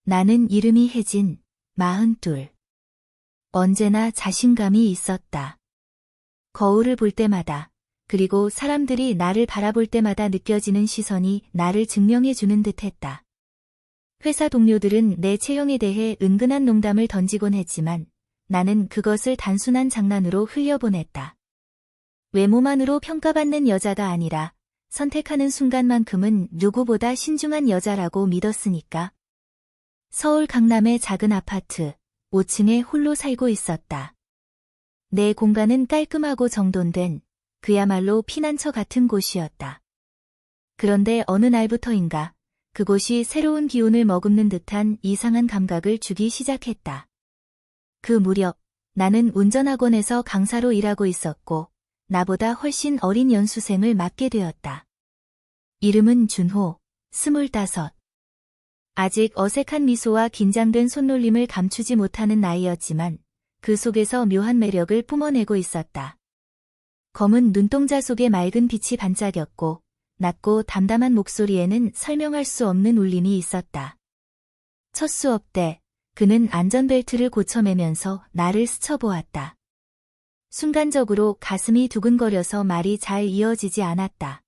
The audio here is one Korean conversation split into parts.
나는 이름이 혜진, 42. 언제나 자신감이 있었다. 거울을 볼 때마다, 그리고 사람들이 나를 바라볼 때마다 느껴지는 시선이 나를 증명해주는 듯했다. 회사 동료들은 내 체형에 대해 은근한 농담을 던지곤 했지만 나는 그것을 단순한 장난으로 흘려보냈다. 외모만으로 평가받는 여자가 아니라 선택하는 순간만큼은 누구보다 신중한 여자라고 믿었으니까. 서울 강남의 작은 아파트, 5층에 홀로 살고 있었다. 내 공간은 깔끔하고 정돈된 그야말로 피난처 같은 곳이었다. 그런데 어느 날부터인가 그곳이 새로운 기운을 머금는 듯한 이상한 감각을 주기 시작했다. 그 무렵 나는 운전학원에서 강사로 일하고 있었고 나보다 훨씬 어린 연수생을 맡게 되었다. 이름은 준호, 25. 아직 어색한 미소와 긴장된 손놀림을 감추지 못하는 나이였지만 그 속에서 묘한 매력을 뿜어내고 있었다. 검은 눈동자 속에 맑은 빛이 반짝였고 낮고 담담한 목소리에는 설명할 수 없는 울림이 있었다. 첫 수업 때 그는 안전벨트를 고쳐매면서 나를 스쳐보았다. 순간적으로 가슴이 두근거려서 말이 잘 이어지지 않았다.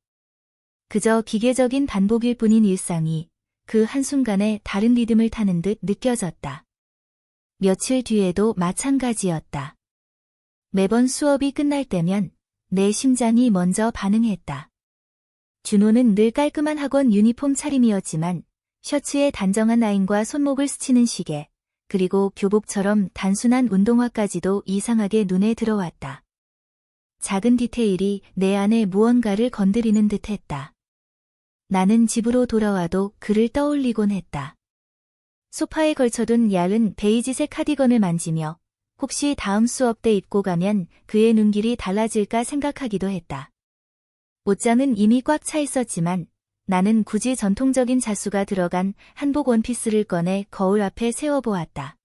그저 기계적인 반복일 뿐인 일상이 그 한순간에 다른 리듬을 타는 듯 느껴졌다. 며칠 뒤에도 마찬가지였다. 매번 수업이 끝날 때면 내 심장이 먼저 반응했다. 준호는 늘 깔끔한 학원 유니폼 차림이었지만 셔츠에 단정한 라인과 손목을 스치는 시계, 그리고 교복처럼 단순한 운동화까지도 이상하게 눈에 들어왔다. 작은 디테일이 내 안에 무언가를 건드리는 듯했다. 나는 집으로 돌아와도 그를 떠올리곤 했다. 소파에 걸쳐둔 얇은 베이지색 카디건을 만지며 혹시 다음 수업 때 입고 가면 그의 눈길이 달라질까 생각하기도 했다. 옷장은 이미 꽉 차 있었지만 나는 굳이 전통적인 자수가 들어간 한복 원피스를 꺼내 거울 앞에 세워보았다.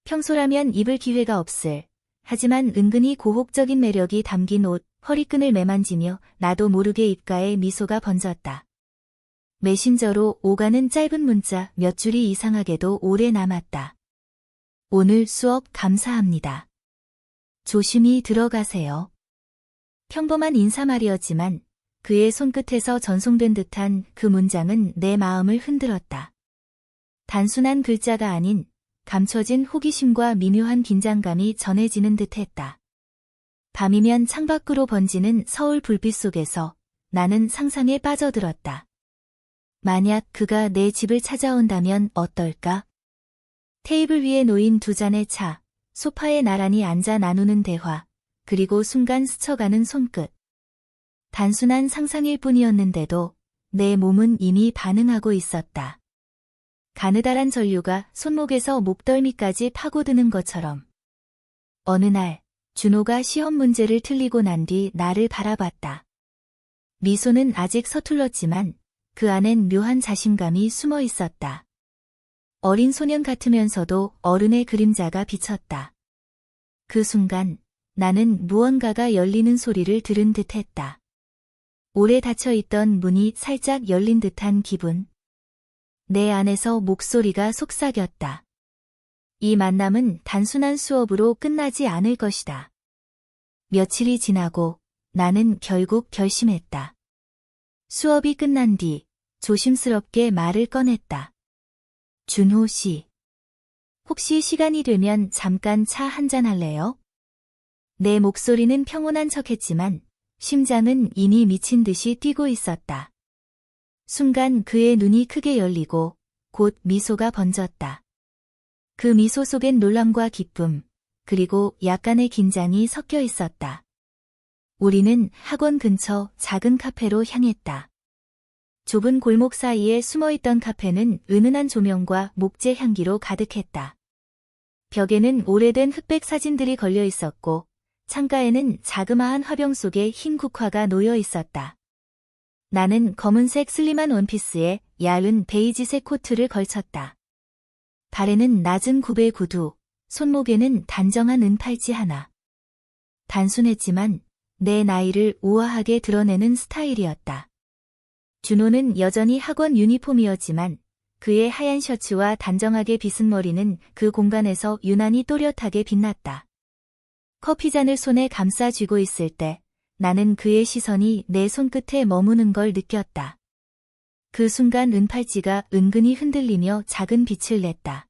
평소라면 입을 기회가 없을, 하지만 은근히 고혹적인 매력이 담긴 옷, 허리끈을 매만지며 나도 모르게 입가에 미소가 번졌다. 메신저로 오가는 짧은 문자 몇 줄이 이상하게도 오래 남았다. 오늘 수업 감사합니다. 조심히 들어가세요. 평범한 인사말이었지만 그의 손끝에서 전송된 듯한 그 문장은 내 마음을 흔들었다. 단순한 글자가 아닌 감춰진 호기심과 미묘한 긴장감이 전해지는 듯했다. 밤이면 창밖으로 번지는 서울 불빛 속에서 나는 상상에 빠져들었다. 만약 그가 내 집을 찾아온다면 어떨까? 테이블 위에 놓인 두 잔의 차, 소파에 나란히 앉아 나누는 대화, 그리고 순간 스쳐가는 손끝. 단순한 상상일 뿐이었는데도 내 몸은 이미 반응하고 있었다. 가느다란 전류가 손목에서 목덜미까지 파고드는 것처럼. 어느 날, 준호가 시험 문제를 틀리고 난 뒤 나를 바라봤다. 미소는 아직 서툴렀지만 그 안엔 묘한 자신감이 숨어 있었다. 어린 소년 같으면서도 어른의 그림자가 비쳤다. 그 순간 나는 무언가가 열리는 소리를 들은 듯했다. 오래 닫혀있던 문이 살짝 열린 듯한 기분. 내 안에서 목소리가 속삭였다. 이 만남은 단순한 수업으로 끝나지 않을 것이다. 며칠이 지나고 나는 결국 결심했다. 수업이 끝난 뒤 조심스럽게 말을 꺼냈다. 준호 씨, 혹시 시간이 되면 잠깐 차 한잔 할래요? 내 목소리는 평온한 척했지만 심장은 이미 미친 듯이 뛰고 있었다. 순간 그의 눈이 크게 열리고 곧 미소가 번졌다. 그 미소 속엔 놀람과 기쁨, 그리고 약간의 긴장이 섞여 있었다. 우리는 학원 근처 작은 카페로 향했다. 좁은 골목 사이에 숨어있던 카페는 은은한 조명과 목재 향기로 가득했다. 벽에는 오래된 흑백 사진들이 걸려 있었고 창가에는 자그마한 화병 속에 흰 국화가 놓여 있었다. 나는 검은색 슬림한 원피스에 얇은 베이지색 코트를 걸쳤다. 발에는 낮은 구베 구두, 손목에는 단정한 은팔찌 하나. 단순했지만 내 나이를 우아하게 드러내는 스타일이었다. 준호는 여전히 학원 유니폼이었지만 그의 하얀 셔츠와 단정하게 빗은 머리는 그 공간에서 유난히 또렷하게 빛났다. 커피잔을 손에 감싸 쥐고 있을 때 나는 그의 시선이 내 손끝에 머무는 걸 느꼈다. 그 순간 은팔찌가 은근히 흔들리며 작은 빛을 냈다.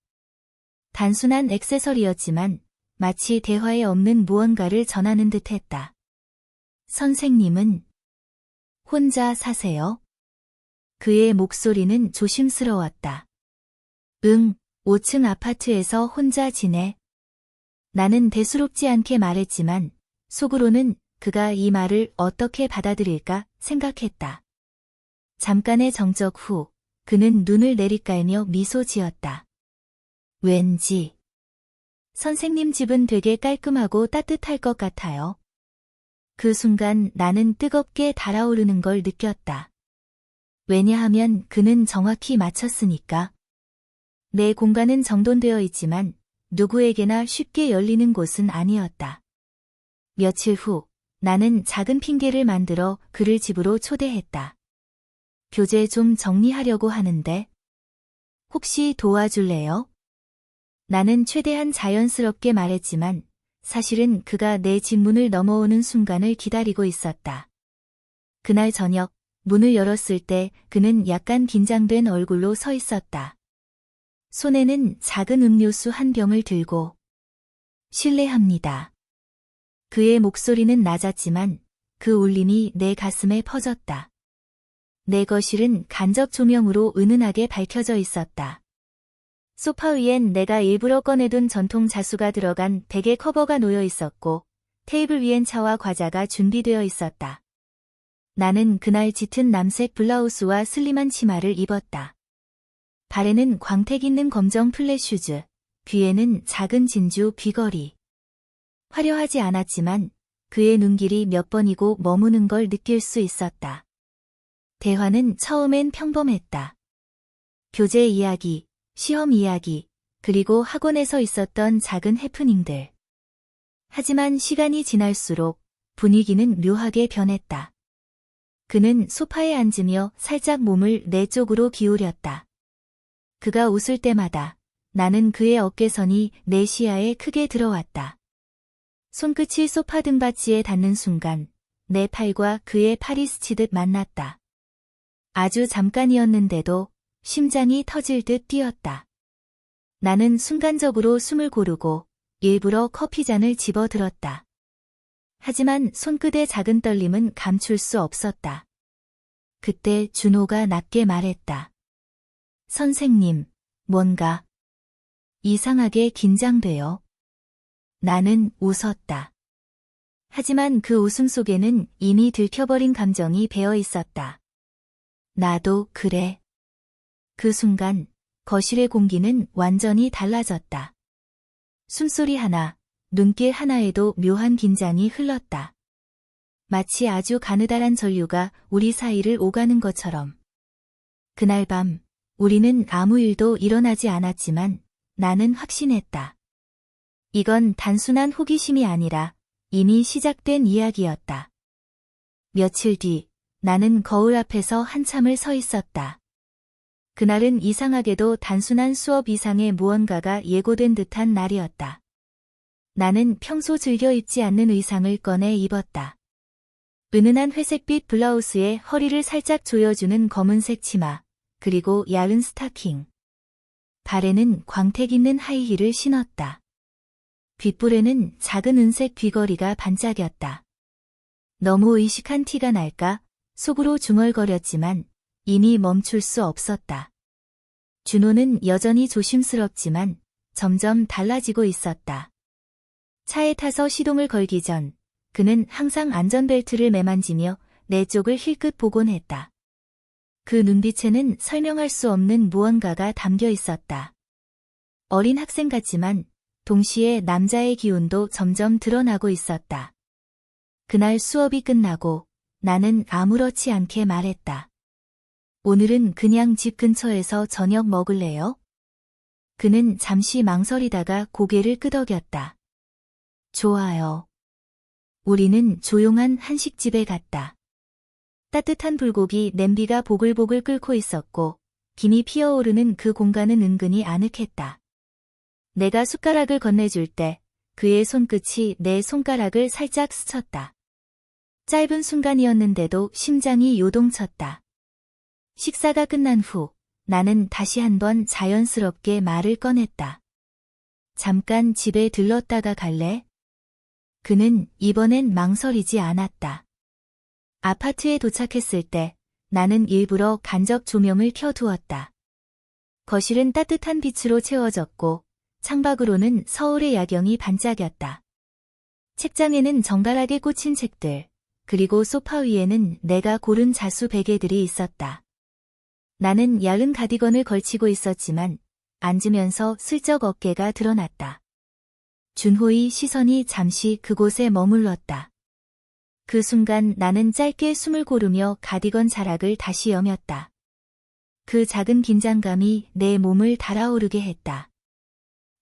단순한 액세서리였지만 마치 대화에 없는 무언가를 전하는 듯했다. 선생님은 혼자 사세요? 그의 목소리는 조심스러웠다. 응, 5층 아파트에서 혼자 지내. 나는 대수롭지 않게 말했지만 속으로는 그가 이 말을 어떻게 받아들일까 생각했다. 잠깐의 정적 후 그는 눈을 내리깔며 미소 지었다. 왠지 선생님 집은 되게 깔끔하고 따뜻할 것 같아요. 그 순간 나는 뜨겁게 달아오르는 걸 느꼈다. 왜냐하면 그는 정확히 맞췄으니까. 내 공간은 정돈되어 있지만 누구에게나 쉽게 열리는 곳은 아니었다. 며칠 후 나는 작은 핑계를 만들어 그를 집으로 초대했다. 교재 좀 정리하려고 하는데 혹시 도와줄래요? 나는 최대한 자연스럽게 말했지만 사실은 그가 내 집 문을 넘어오는 순간을 기다리고 있었다. 그날 저녁 문을 열었을 때 그는 약간 긴장된 얼굴로 서 있었다. 손에는 작은 음료수 한 병을 들고 실례합니다. 그의 목소리는 낮았지만 그 울림이 내 가슴에 퍼졌다. 내 거실은 간접 조명으로 은은하게 밝혀져 있었다. 소파 위엔 내가 일부러 꺼내둔 전통 자수가 들어간 베개 커버가 놓여 있었고 테이블 위엔 차와 과자가 준비되어 있었다. 나는 그날 짙은 남색 블라우스와 슬림한 치마를 입었다. 발에는 광택 있는 검정 플랫 슈즈, 귀에는 작은 진주 귀걸이. 화려하지 않았지만 그의 눈길이 몇 번이고 머무는 걸 느낄 수 있었다. 대화는 처음엔 평범했다. 교재 이야기, 시험 이야기, 그리고 학원에서 있었던 작은 해프닝들. 하지만 시간이 지날수록 분위기는 묘하게 변했다. 그는 소파에 앉으며 살짝 몸을 내 쪽으로 기울였다. 그가 웃을 때마다 나는 그의 어깨선이 내 시야에 크게 들어왔다. 손끝이 소파 등받이에 닿는 순간 내 팔과 그의 팔이 스치듯 만났다. 아주 잠깐이었는데도 심장이 터질 듯 뛰었다. 나는 순간적으로 숨을 고르고 일부러 커피잔을 집어들었다. 하지만 손끝의 작은 떨림은 감출 수 없었다. 그때 준호가 낮게 말했다. 선생님, 뭔가 이상하게 긴장돼요. 나는 웃었다. 하지만 그 웃음 속에는 이미 들켜버린 감정이 배어 있었다. 나도 그래. 그 순간 거실의 공기는 완전히 달라졌다. 숨소리 하나, 눈길 하나에도 묘한 긴장이 흘렀다. 마치 아주 가느다란 전류가 우리 사이를 오가는 것처럼. 그날 밤 우리는 아무 일도 일어나지 않았지만 나는 확신했다. 이건 단순한 호기심이 아니라 이미 시작된 이야기였다. 며칠 뒤 나는 거울 앞에서 한참을 서 있었다. 그날은 이상하게도 단순한 수업 이상의 무언가가 예고된 듯한 날이었다. 나는 평소 즐겨 입지 않는 의상을 꺼내 입었다. 은은한 회색빛 블라우스에 허리를 살짝 조여주는 검은색 치마, 그리고 얇은 스타킹. 발에는 광택 있는 하이힐을 신었다. 귓불에는 작은 은색 귀걸이가 반짝였다. 너무 의식한 티가 날까 속으로 중얼거렸지만 이미 멈출 수 없었다. 준호는 여전히 조심스럽지만 점점 달라지고 있었다. 차에 타서 시동을 걸기 전 그는 항상 안전벨트를 매만지며 내 쪽을 힐끗 보곤 했다. 그 눈빛에는 설명할 수 없는 무언가가 담겨 있었다. 어린 학생 같지만 동시에 남자의 기운도 점점 드러나고 있었다. 그날 수업이 끝나고 나는 아무렇지 않게 말했다. 오늘은 그냥 집 근처에서 저녁 먹을래요? 그는 잠시 망설이다가 고개를 끄덕였다. 좋아요. 우리는 조용한 한식집에 갔다. 따뜻한 불고기 냄비가 보글보글 끓고 있었고 김이 피어오르는 그 공간은 은근히 아늑했다. 내가 숟가락을 건네줄 때 그의 손끝이 내 손가락을 살짝 스쳤다. 짧은 순간이었는데도 심장이 요동쳤다. 식사가 끝난 후 나는 다시 한번 자연스럽게 말을 꺼냈다. 잠깐 집에 들렀다가 갈래? 그는 이번엔 망설이지 않았다. 아파트에 도착했을 때 나는 일부러 간접 조명을 켜두었다. 거실은 따뜻한 빛으로 채워졌고 창밖으로는 서울의 야경이 반짝였다. 책장에는 정갈하게 꽂힌 책들, 그리고 소파 위에는 내가 고른 자수 베개들이 있었다. 나는 얇은 가디건을 걸치고 있었지만 앉으면서 슬쩍 어깨가 드러났다. 준호의 시선이 잠시 그곳에 머물렀다. 그 순간 나는 짧게 숨을 고르며 가디건 자락을 다시 여몄다. 그 작은 긴장감이 내 몸을 달아오르게 했다.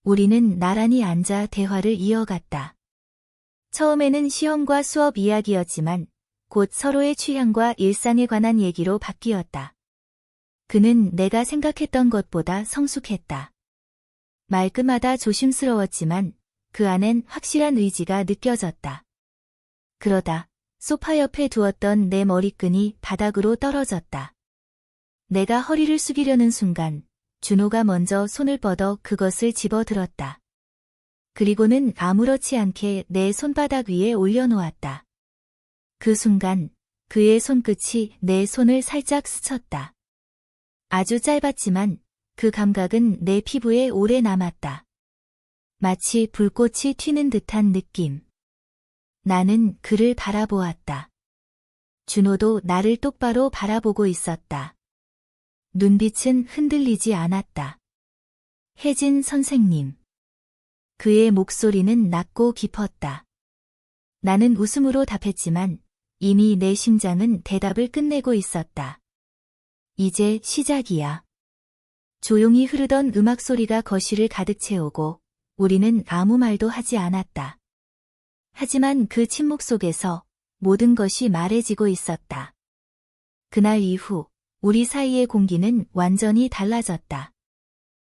우리는 나란히 앉아 대화를 이어갔다. 처음에는 시험과 수업 이야기였지만 곧 서로의 취향과 일상에 관한 얘기로 바뀌었다. 그는 내가 생각했던 것보다 성숙했다. 말끝마다 조심스러웠지만 그 안엔 확실한 의지가 느껴졌다. 그러다 소파 옆에 두었던 내 머리끈이 바닥으로 떨어졌다. 내가 허리를 숙이려는 순간 준호가 먼저 손을 뻗어 그것을 집어들었다. 그리고는 아무렇지 않게 내 손바닥 위에 올려놓았다. 그 순간 그의 손끝이 내 손을 살짝 스쳤다. 아주 짧았지만 그 감각은 내 피부에 오래 남았다. 마치 불꽃이 튀는 듯한 느낌. 나는 그를 바라보았다. 준호도 나를 똑바로 바라보고 있었다. 눈빛은 흔들리지 않았다. 혜진 선생님. 그의 목소리는 낮고 깊었다. 나는 웃음으로 답했지만 이미 내 심장은 대답을 끝내고 있었다. 이제 시작이야. 조용히 흐르던 음악 소리가 거실을 가득 채우고 우리는 아무 말도 하지 않았다. 하지만 그 침묵 속에서 모든 것이 말해지고 있었다. 그날 이후 우리 사이의 공기는 완전히 달라졌다.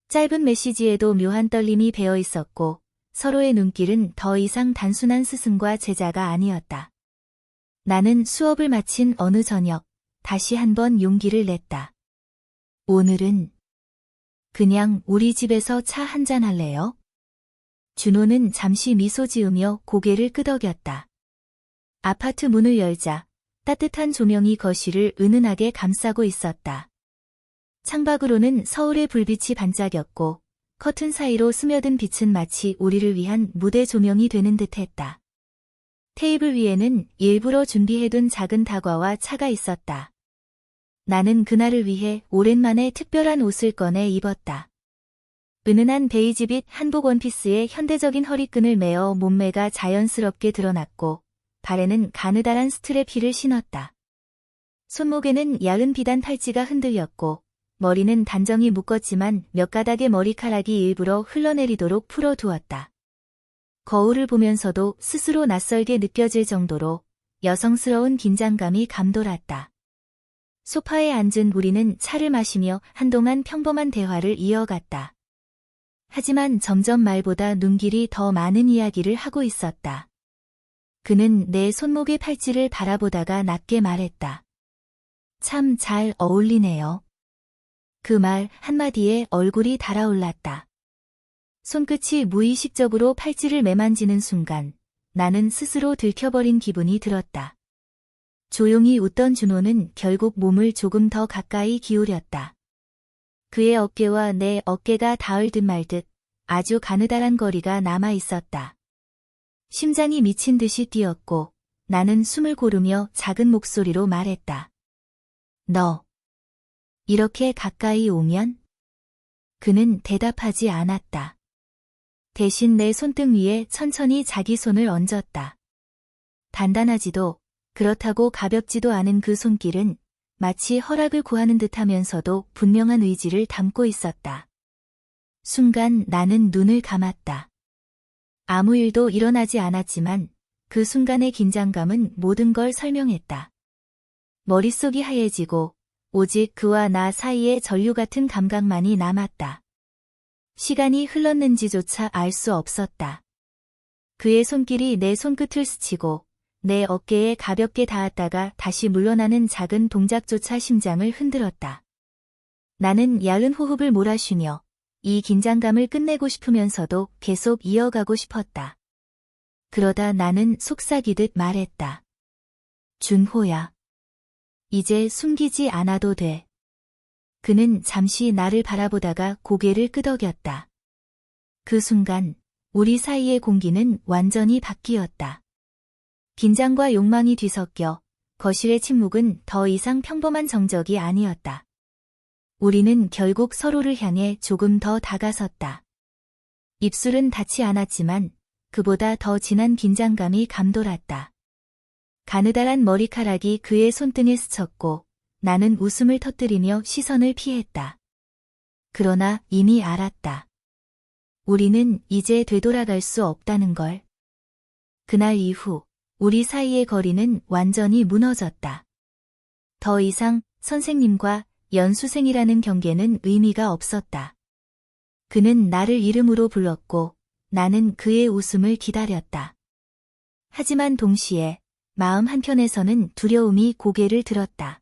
짧은 메시지에도 묘한 떨림이 배어 있었고 서로의 눈길은 더 이상 단순한 스승과 제자가 아니었다. 나는 수업을 마친 어느 저녁 다시 한번 용기를 냈다. 오늘은 그냥 우리 집에서 차 한잔 할래요? 준호는 잠시 미소 지으며 고개를 끄덕였다. 아파트 문을 열자 따뜻한 조명이 거실을 은은하게 감싸고 있었다. 창밖으로는 서울의 불빛이 반짝였고 커튼 사이로 스며든 빛은 마치 우리를 위한 무대 조명이 되는 듯했다. 테이블 위에는 일부러 준비해둔 작은 다과와 차가 있었다. 나는 그날을 위해 오랜만에 특별한 옷을 꺼내 입었다. 은은한 베이지빛 한복 원피스에 현대적인 허리끈을 매어 몸매가 자연스럽게 드러났고 발에는 가느다란 스트랩 힐을 신었다. 손목에는 야은 비단 팔찌가 흔들렸고 머리는 단정히 묶었지만 몇 가닥의 머리카락이 일부러 흘러내리도록 풀어두었다. 거울을 보면서도 스스로 낯설게 느껴질 정도로 여성스러운 긴장감이 감돌았다. 소파에 앉은 우리는 차를 마시며 한동안 평범한 대화를 이어갔다. 하지만 점점 말보다 눈길이 더 많은 이야기를 하고 있었다. 그는 내 손목의 팔찌를 바라보다가 낮게 말했다. 참 잘 어울리네요. 그 말 한마디에 얼굴이 달아올랐다. 손끝이 무의식적으로 팔찌를 매만지는 순간 나는 스스로 들켜버린 기분이 들었다. 조용히 웃던 준호는 결국 몸을 조금 더 가까이 기울였다. 그의 어깨와 내 어깨가 닿을 듯 말 듯 아주 가느다란 거리가 남아 있었다. 심장이 미친 듯이 뛰었고 나는 숨을 고르며 작은 목소리로 말했다. 너 이렇게 가까이 오면? 그는 대답하지 않았다. 대신 내 손등 위에 천천히 자기 손을 얹었다. 단단하지도 그렇다고 가볍지도 않은 그 손길은 마치 허락을 구하는 듯하면서도 분명한 의지를 담고 있었다. 순간 나는 눈을 감았다. 아무 일도 일어나지 않았지만 그 순간의 긴장감은 모든 걸 설명했다. 머릿속이 하얘지고 오직 그와 나 사이의 전류 같은 감각만이 남았다. 시간이 흘렀는지조차 알 수 없었다. 그의 손길이 내 손끝을 스치고 내 어깨에 가볍게 닿았다가 다시 물러나는 작은 동작조차 심장을 흔들었다. 나는 야은 호흡을 몰아쉬며 이 긴장감을 끝내고 싶으면서도 계속 이어가고 싶었다. 그러다 나는 속삭이듯 말했다. 준호야. 이제 숨기지 않아도 돼. 그는 잠시 나를 바라보다가 고개를 끄덕였다. 그 순간 우리 사이의 공기는 완전히 바뀌었다. 긴장과 욕망이 뒤섞여 거실의 침묵은 더 이상 평범한 정적이 아니었다. 우리는 결국 서로를 향해 조금 더 다가섰다. 입술은 닿지 않았지만 그보다 더 진한 긴장감이 감돌았다. 가느다란 머리카락이 그의 손등에 스쳤고 나는 웃음을 터뜨리며 시선을 피했다. 그러나 이미 알았다. 우리는 이제 되돌아갈 수 없다는 걸. 그날 이후 우리 사이의 거리는 완전히 무너졌다. 더 이상 선생님과 연수생이라는 경계는 의미가 없었다. 그는 나를 이름으로 불렀고 나는 그의 웃음을 기다렸다. 하지만 동시에 마음 한켠에서는 두려움이 고개를 들었다.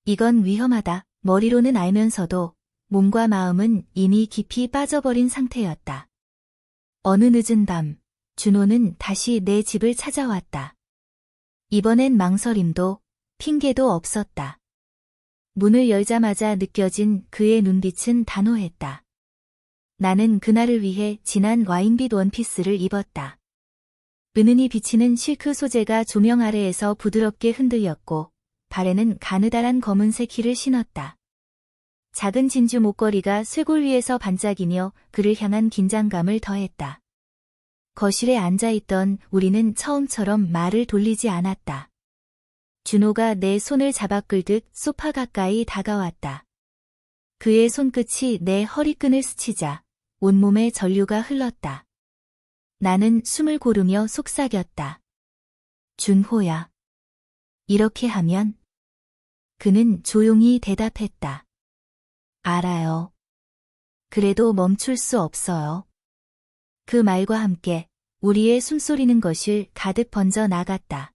이건 위험하다. 머리로는 알면서도 몸과 마음은 이미 깊이 빠져버린 상태였다. 어느 늦은 밤, 준호는 다시 내 집을 찾아왔다. 이번엔 망설임도 핑계도 없었다. 문을 열자마자 느껴진 그의 눈빛은 단호했다. 나는 그날을 위해 진한 와인빛 원피스를 입었다. 은은히 비치는 실크 소재가 조명 아래에서 부드럽게 흔들렸고 발에는 가느다란 검은색 힐을 신었다. 작은 진주 목걸이가 쇄골 위에서 반짝이며 그를 향한 긴장감을 더했다. 거실에 앉아있던 우리는 처음처럼 말을 돌리지 않았다. 준호가 내 손을 잡아 끌듯 소파 가까이 다가왔다. 그의 손끝이 내 허리끈을 스치자 온몸에 전류가 흘렀다. 나는 숨을 고르며 속삭였다. 준호야. 이렇게 하면? 그는 조용히 대답했다. 알아요. 그래도 멈출 수 없어요. 그 말과 함께 우리의 숨소리는 거실 가득 번져 나갔다.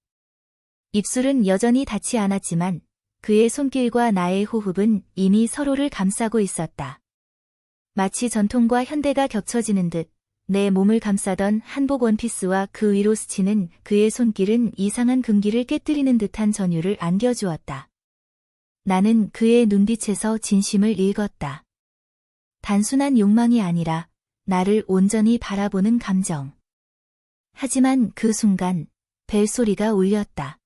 입술은 여전히 닿지 않았지만 그의 손길과 나의 호흡은 이미 서로를 감싸고 있었다. 마치 전통과 현대가 겹쳐지는 듯 내 몸을 감싸던 한복 원피스와 그 위로 스치는 그의 손길은 이상한 금기를 깨뜨리는 듯한 전율을 안겨주었다. 나는 그의 눈빛에서 진심을 읽었다. 단순한 욕망이 아니라 나를 온전히 바라보는 감정. 하지만 그 순간 벨소리가 울렸다.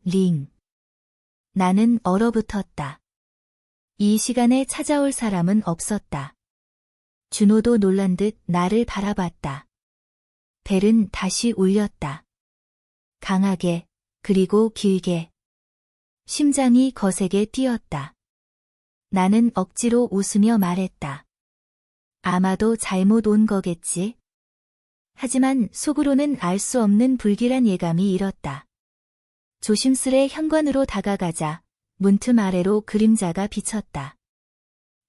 링. 나는 얼어붙었다. 이 시간에 찾아올 사람은 없었다. 준호도 놀란 듯 나를 바라봤다. 벨은 다시 울렸다. 강하게, 그리고 길게. 심장이 거세게 뛰었다. 나는 억지로 웃으며 말했다. 아마도 잘못 온 거겠지. 하지만 속으로는 알 수 없는 불길한 예감이 일었다. 조심스레 현관으로 다가가자 문틈 아래로 그림자가 비쳤다.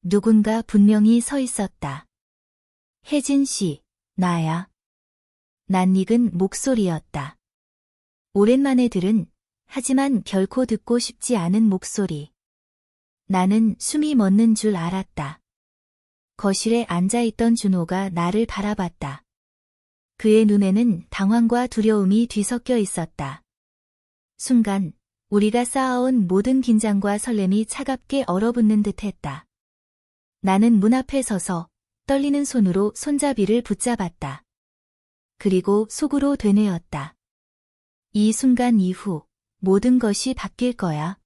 누군가 분명히 서 있었다. 혜진 씨, 나야. 낯익은 목소리였다. 오랜만에 들은, 하지만 결코 듣고 싶지 않은 목소리. 나는 숨이 멎는 줄 알았다. 거실에 앉아있던 준호가 나를 바라봤다. 그의 눈에는 당황과 두려움이 뒤섞여 있었다. 순간 우리가 쌓아온 모든 긴장과 설렘이 차갑게 얼어붙는 듯했다. 나는 문 앞에 서서 떨리는 손으로 손잡이를 붙잡았다. 그리고 속으로 되뇌었다. 이 순간 이후 모든 것이 바뀔 거야.